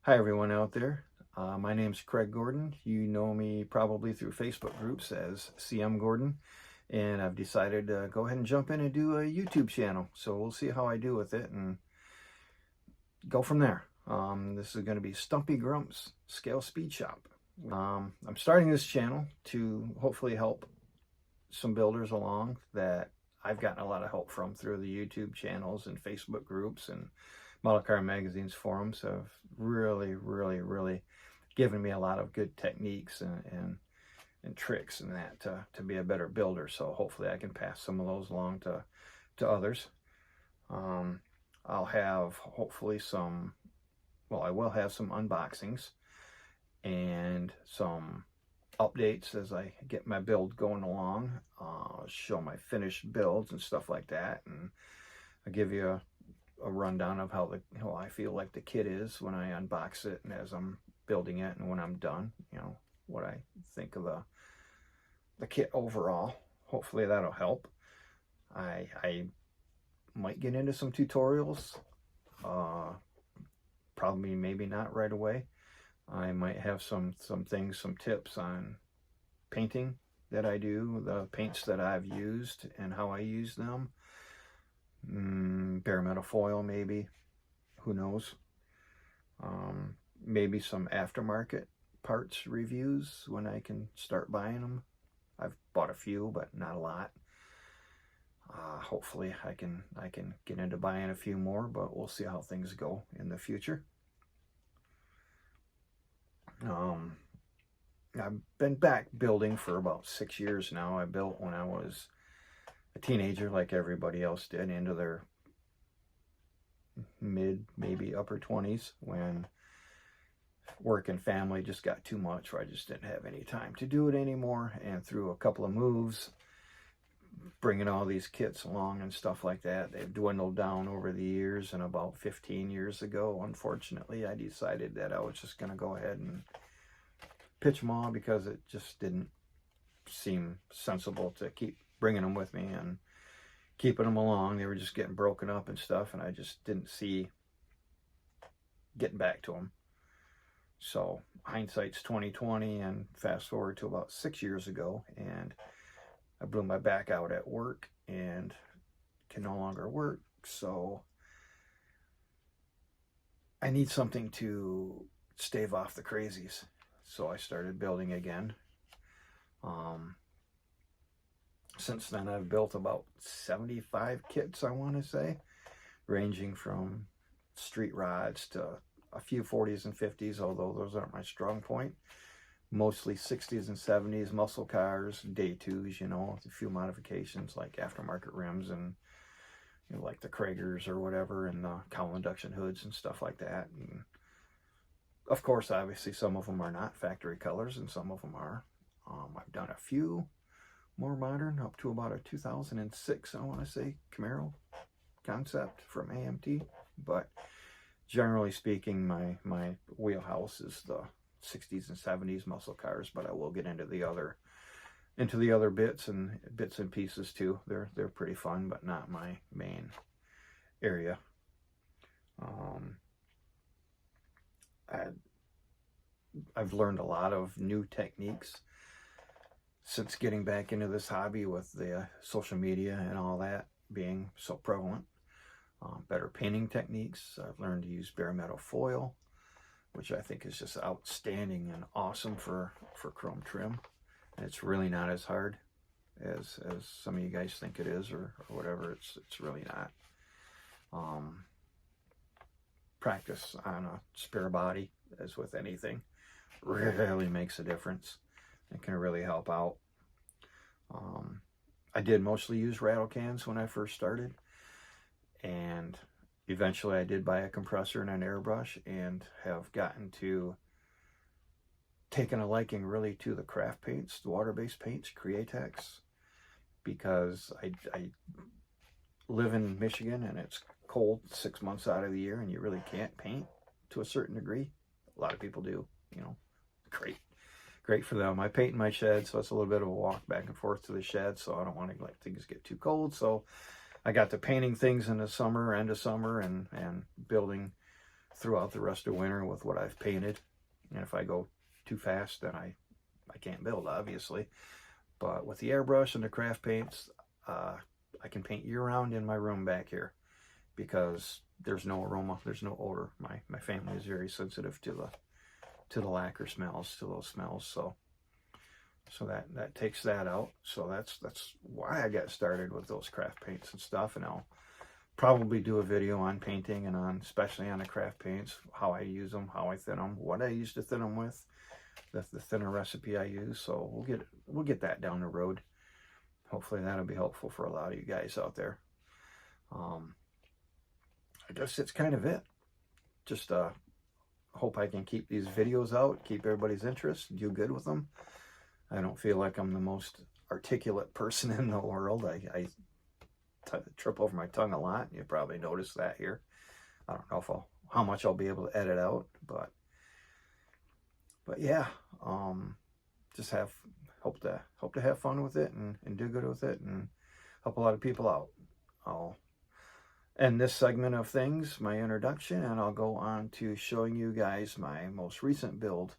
Hi everyone out there. My name's Craig Gordon. You know me probably through Facebook groups as CM Gordon, and I've decided to go ahead and jump in and do a YouTube channel. So we'll see how I do with it and go from there. This is going to be Stumpy Grump's Scale Speed Shop. I'm starting this channel to hopefully help some builders along that I've gotten a lot of help from through the YouTube channels and Facebook groups, and Model Car Magazine's forums have really given me a lot of good techniques and tricks and that to be a better builder. So hopefully I can pass some of those along to others. I'll have hopefully I will have some unboxings and some updates as I get my build going along. Show my finished builds and stuff like that, and I'll give you a rundown of how I feel like the kit is when I unbox it and as I'm building it, and when I'm done, what I think of the kit overall. Hopefully that'll help. I might get into some tutorials, probably maybe not right away. I might have some tips on painting that I do, the paints that I've used and how I use them. Bare metal foil maybe, who knows. Maybe some aftermarket parts reviews when I can start buying them. I've bought a few, but not a lot. Hopefully I can get into buying a few more, but we'll see how things go in the future. I've been back building for about 6 years now. I built when I was a teenager, like everybody else did, into their mid, maybe upper 20s, when work and family just got too much, where I just didn't have any time to do it anymore. And through a couple of moves, bringing all these kits along and stuff like that, they've dwindled down over the years. And about 15 years ago, unfortunately, I decided that I was just going to go ahead and pitch them all, because it just didn't seem sensible to keep bringing them with me and keeping them along. They were just getting broken up and stuff, and I just didn't see getting back to them. So hindsight's 2020, and fast forward to about 6 years ago, and I blew my back out at work and can no longer work. So I need something to stave off the crazies. So I started building again. Since then, I've built about 75 kits, I want to say, ranging from street rods to a few 40s and 50s, although those aren't my strong point. Mostly 60s and 70s, muscle cars, day twos, a few modifications like aftermarket rims and like the Kragers or whatever, and the cowl induction hoods and stuff like that. And of course, obviously, some of them are not factory colors and some of them are. I've done a few more modern, up to about a 2006, I want to say, Camaro concept from AMT. But generally speaking, my wheelhouse is the 60s and 70s muscle cars, but I will get into the other bits and pieces too. They're pretty fun, but not my main area. I've learned a lot of new techniques since getting back into this hobby, with the social media and all that being so prevalent. Better painting techniques. I've learned to use bare metal foil, which I think is just outstanding and awesome for chrome trim. And it's really not as hard as some of you guys think it is, or whatever. It's really not. Practice on a spare body, as with anything, really makes a difference. It can really help out. I did mostly use rattle cans when I first started, and eventually I did buy a compressor and an airbrush, and have gotten to taking a liking really to the craft paints, the water-based paints, Createx, because I live in Michigan and it's cold 6 months out of the year, and you really can't paint to a certain degree. A lot of people do, great for them. I paint in my shed, so it's a little bit of a walk back and forth to the shed, so I don't want to let things get too cold. So I got to painting things in the summer, end of summer, and building throughout the rest of winter with what I've painted. And if I go too fast, then I can't build, obviously. But with the airbrush and the craft paints, I can paint year-round in my room back here because there's no aroma, there's no odor. My family is very sensitive to the lacquer smells, to those smells. So that takes that out. So that's why I got started with those craft paints and stuff. And I'll probably do a video on painting and on, especially on the craft paints, how I use them, how I thin them, what I used to thin them with, the thinner recipe I use. So we'll get that down the road. Hopefully that'll be helpful for a lot of you guys out there. I guess it's kind of it. Just hope I can keep these videos out, keep everybody's interest, do good with them. I don't feel like I'm the most articulate person in the world. I trip over my tongue a lot. You probably noticed that here. I don't know how much I'll be able to edit out, but yeah, just hope to have fun with it and do good with it and help a lot of people out. I'll end this segment of things, my introduction, and I'll go on to showing you guys my most recent build,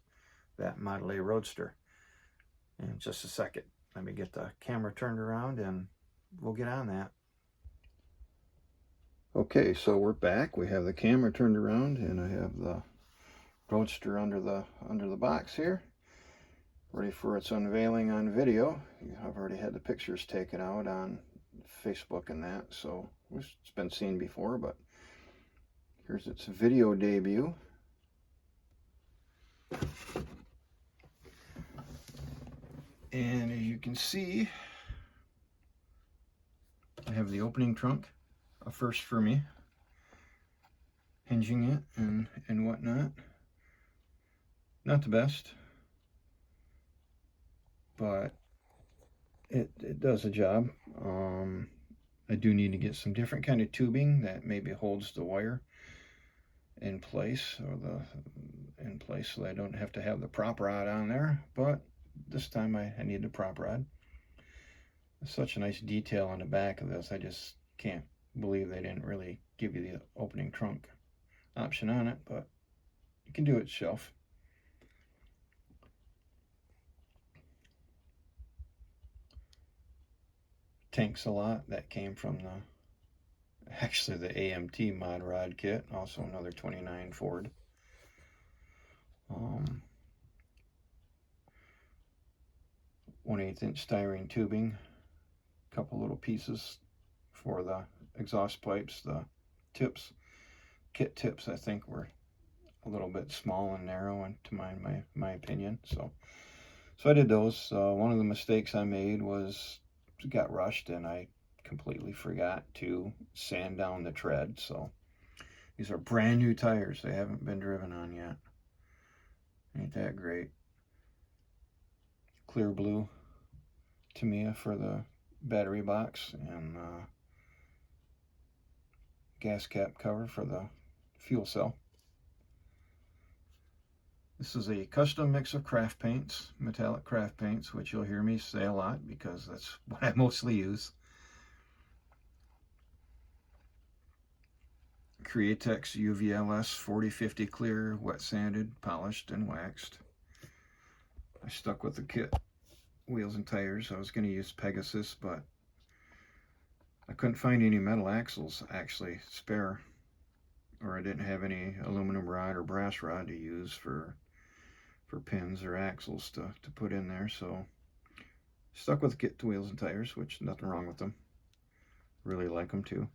that Model A Roadster, in just a second. Let me get the camera turned around and we'll get on that. Okay, so we're back. We have the camera turned around and I have the Roadster under the box here, ready for its unveiling on video. I've already had the pictures taken out on Facebook and that, so it's been seen before, but here's its video debut. And as you can see, I have the opening trunk, a first for me, hinging it and whatnot. Not the best, but it does a job. I do need to get some different kind of tubing that maybe holds the wire in place, or in place, so I don't have to have the prop rod on there. But this time I need the prop rod. There's such a nice detail on the back of this. I just can't believe they didn't really give you the opening trunk option on it, but you can do it shelf. Tanks a lot. That came from actually the AMT mod rod kit, also another 29 Ford. 1/8 inch styrene tubing, a couple little pieces for the exhaust pipes. The tips, kit tips, I think were a little bit small and narrow, and to my opinion. So I did those. One of the mistakes I made was got rushed and I completely forgot to sand down the tread. So these are brand new tires. They haven't been driven on yet. Ain't that great? Clear blue Tamiya for the battery box, and gas cap cover for the fuel cell. This is a custom mix of craft paints, metallic craft paints, which you'll hear me say a lot because that's what I mostly use. Createx UVLS 4050 clear, wet sanded, polished, and waxed. I stuck with the kit wheels and tires. I was going to use Pegasus, but I couldn't find any metal axles actually spare, or I didn't have any aluminum rod or brass rod to use for pins or axles to put in there. So stuck with the kit wheels and tires, which nothing wrong with them. Really like them too.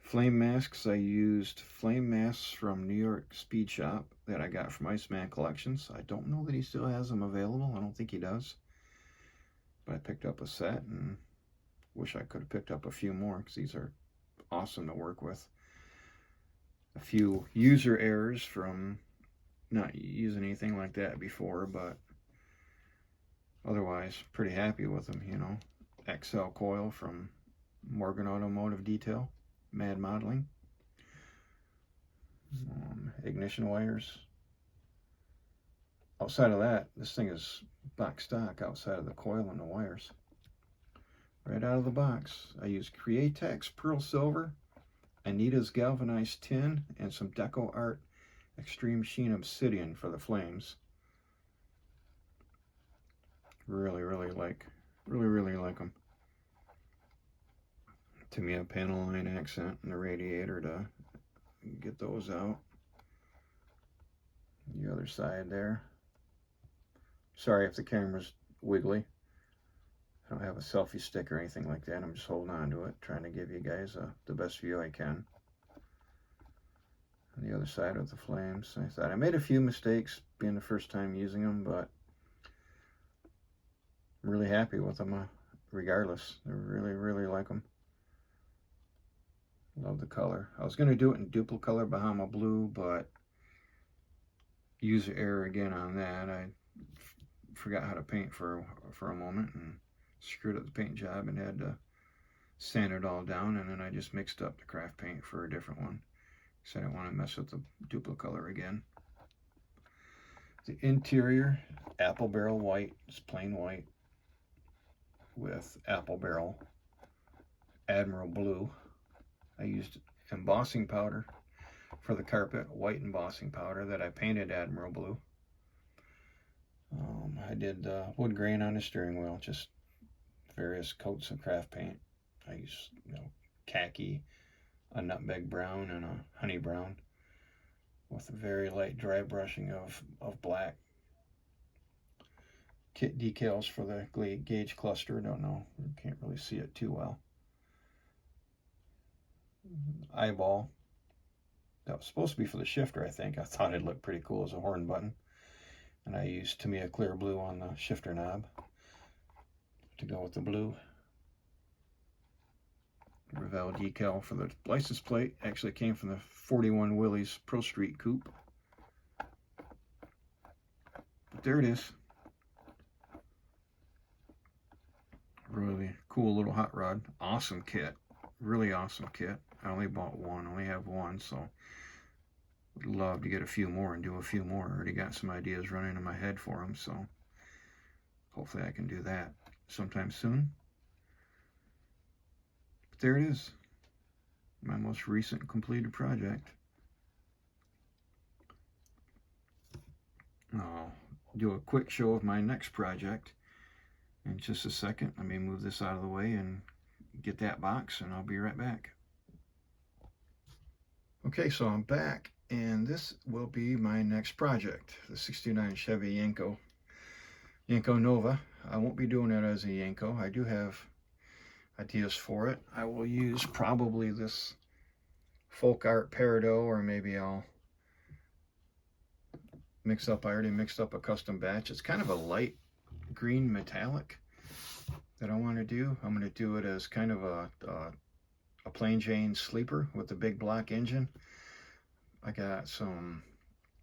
Flame masks, I used flame masks from New York Speed Shop that I got from Iceman Collections. I don't know that he still has them available. I don't think he does. But I picked up a set and wish I could have picked up a few more because these are awesome to work with. A few user errors from not using anything like that before, but otherwise pretty happy with them, you know. XL coil from Morgan Automotive Detail, Mad Modeling. Ignition wires. Outside of that, this thing is box stock outside of the coil and the wires. Right out of the box. I use Createx Pearl Silver Anita's galvanized tin, and some Deco Art Extreme Sheen Obsidian for the flames. Really like them. Tamiya panel line accent and the radiator to get those out. The other side there. Sorry if the camera's wiggly. I don't have a selfie stick or anything like that. I'm just holding on to it, trying to give you guys the best view I can. On the other side of the flames. I thought I made a few mistakes being the first time using them, but I'm really happy with them regardless. I really like them. Love the color. I was going to do it in Duplicolor Bahama Blue, but user error again on that. I forgot how to paint for a moment and screwed up the paint job and had to sand it all down, and then I just mixed up the craft paint for a different one because I didn't want to mess with the Duplicolor again. The interior, apple barrel white, it's plain white with apple barrel Admiral Blue. I used embossing powder for the carpet, white embossing powder that I painted Admiral Blue. I did wood grain on the steering wheel, just various coats of craft paint. I used, khaki, a nutmeg brown, and a honey brown with a very light dry brushing of black. Kit decals for the gauge cluster. Don't know, can't really see it too well. Eyeball. That was supposed to be for the shifter, I think. I thought it looked pretty cool as a horn button. And I used Tamiya clear blue on the shifter knob to go with the blue. Revell decal for the license plate. Actually came from the 41 Willys Pro Street Coupe. But there it is. Really cool little hot rod. Awesome kit. Really awesome kit. I only bought one. I only have one, so would love to get a few more and do a few more. I already got some ideas running in my head for them, so hopefully I can do that sometime soon. But there it is. My most recent completed project. I'll do a quick show of my next project in just a second. Let me move this out of the way and get that box, and I'll be right back. Okay, so I'm back, and this will be my next project, the 69 Chevy Yenko Nova. I won't be doing it as a Yenko. I do have ideas for it. I will use probably this folk art peridot, or maybe I'll mix up, I already mixed up a custom batch. It's kind of a light green metallic that I want to do. I'm going to do it as kind of a plain Jane sleeper with a big block engine. I got some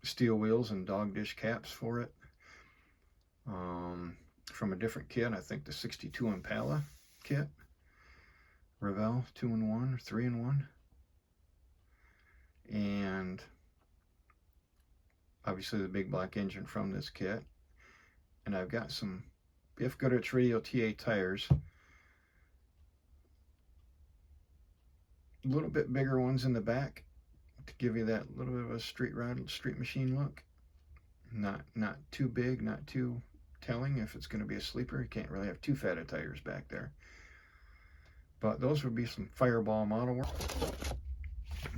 steel wheels and dog dish caps for it from a different kit. I think the 62 Impala kit. Revell 2-in-1 or 3-in-1. And obviously the big block engine from this kit. And I've got some Biff Goodrich Radial TA tires. A little bit bigger ones in the back to give you that little bit of a street rod, street machine look. Not too big, not too telling. If it's going to be a sleeper, you can't really have too fat of tires back there. But those would be some Fireball model work.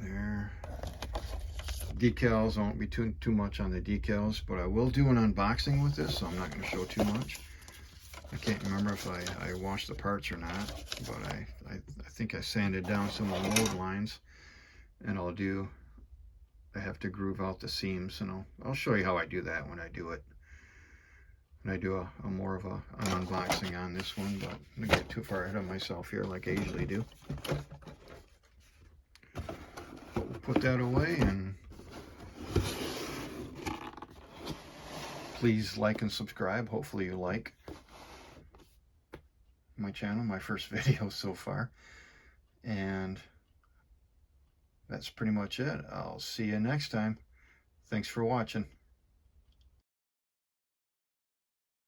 There. Decals, I won't be too much on the decals, but I will do an unboxing with this, so I'm not going to show too much. I can't remember if I washed the parts or not, but I think I sanded down some of the mold lines, and I have to groove out the seams, and I'll show you how I do that when I do it. And I do a more of an unboxing on this one, but I'm gonna get too far ahead of myself here like I usually do. We'll put that away, and please like and subscribe. Hopefully you like my channel, my first video so far. And that's pretty much it. I'll see you next time. Thanks for watching.